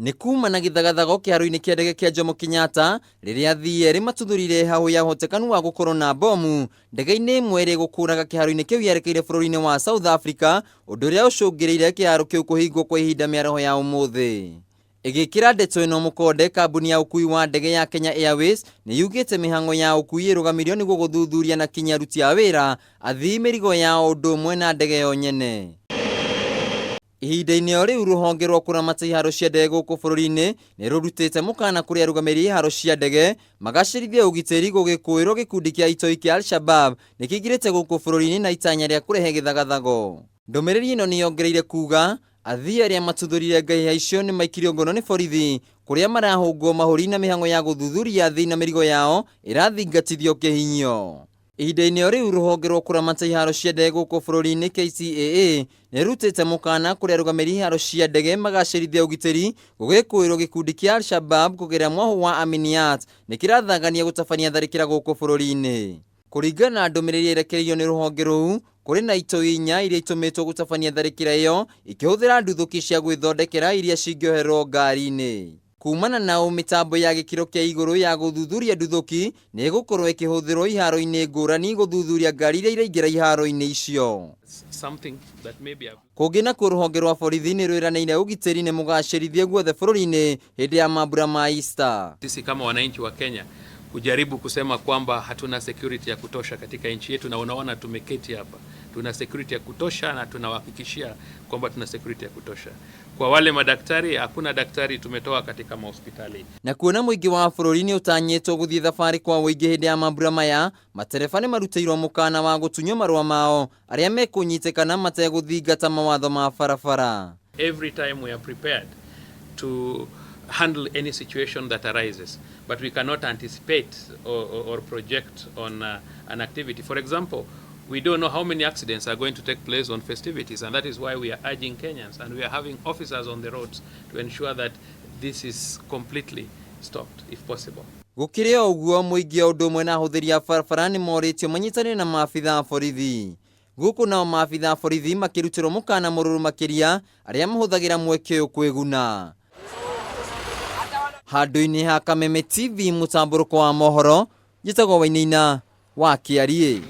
Nĩ kuma na gĩthagathago kĩharo-inĩ kĩa ndege kĩa Jomo Kenyatta rĩrĩa athii matuthurile hau ya ũhotekanu wa gũkorwo na bomu ndege-inĩ ĩmwe ĩrĩa gũkũraga kĩharo-inĩ kĩu yerekeire bũrũri-inĩ wa South Africa, ũndũ ũrĩa ũcũngĩrĩire kĩharo kĩu kũhingwo kwa ihinda mĩaraho ya ũmũthĩ. Ĩgĩkĩra ndeto ĩno mũkonde, kambuni ya ũkui wa ndege ya Kenya Airways nĩ yugĩte mĩhang'o ya ũkui ĩrũgamirio nĩguo gũthuthuria na kinya aruti a wĩra athii mĩrigo yao ũndũ ũmwe na ndege yo nyene. Ihinda-inĩ o rĩu rũhonge rwa kũramata iharo cia ndege gũkũ bũrũri-inĩ nĩ rũrutĩte mũkana kũrĩ arũgamĩrĩri iharo cia ndege magacĩrithie ũgitĩri gũgĩkũĩrwo gĩkundi kĩa itoi kĩa Al-Shabab nĩ kĩingĩrĩte gũkũ bũrũri-inĩ na itanya rĩa kũrehe gĩthagathago. Ndũmĩrĩri ĩno nĩ yongereire kuga athii arĩa matuthurile ngahĩha icio nĩ maikirio ngono nĩ borithi, kũrĩa marahũngwo mahũri na mĩhang'o ya gũthuthuria athii na mĩrigo yao ĩrathingatithio kĩhinyo. Ihinda-inĩ o rĩu rũhonge rwa kũramata iharo cia ndege gũkũ bũrũri-inĩ KCAA nĩ rutĩte mũkana kũrĩ arũgamĩrĩri iharo cia ndege magacĩrithie ũgitĩri gũgĩkũĩrwo gĩkundi kĩa Al-Shabab kũgerera mwahu wa Aminiat nĩ kĩrathangania gũtabania tharĩkĩra gũkũ bũrũri-inĩ. Kũringana na ndũmĩrĩri ĩrekereirio nĩ rũhonge rũu, kũrĩ na itoi 4 iria itũmĩtwo gũtabania tharĩkĩra ĩyo ikĩhũthĩra nduthũki cia gwĩthondekera iria cingĩoherwo ngari-inĩ. Kumana na mĩtambo ya gĩkĩro kĩa igũrũ ya gũthuthuria nduthũki nĩ ĩgũkorwo ĩkĩhũthĩrwo iharo-inĩ ngũrani gũthuthuria ngari iria iraingĩra iharo-inĩ icio. Kũngĩ nakuo rũhonge rwa borithi nĩ rwĩranĩire ũgitĩri nĩ mũgacĩrithie guothe bũrũri-inĩ hĩndĩ ya mambura ma Easter. Sisi kama wananchi wa Kenya kujaribu kusema kwamba hatuna security ya kutosha katika nchi yetu, na unaona tumeketi hapa, tuna security ya kutosha na tunawahakikishia kwamba tuna security ya kutosha. Kwa wale madaktari, hakuna daktari tumetoa katika mahospitali. Na kuona mũingĩ wa bũrũri nĩ ũtanyĩtwo gũthiĩ thabarĩ kwa ũingĩ hĩndĩ ya mambura maya, matereba nĩ marutĩirwo mũkana wa gũtunywo marũa mao arĩa mekũnyitĩkana mategũthingata mawatho ma barabara. Every time we are prepared to handle any situation that arises, but we cannot anticipate or project on an activity. For example, we don't know how many accidents are going to take place on festivities, and that is why we are urging Kenyans and we are having officers on the roads to ensure that this is completely stopped if possible. Gũkĩrĩ o ũguo, mũingĩ o ũndũ ũmwe na ahũthĩri a barabara nĩ morĩtio manyitanĩre na maabitha a borithi. Gũkũ nao maabitha a borithi makĩrutĩrwo mũkana mũrũrũ makĩria arĩa mahũthagĩra mweke ũyũ kwĩguna. Handũ-inĩ ha Kameme TV mũtambũrũko wa mohoro, njĩtagwo Wainaina wa Kĩariĩ.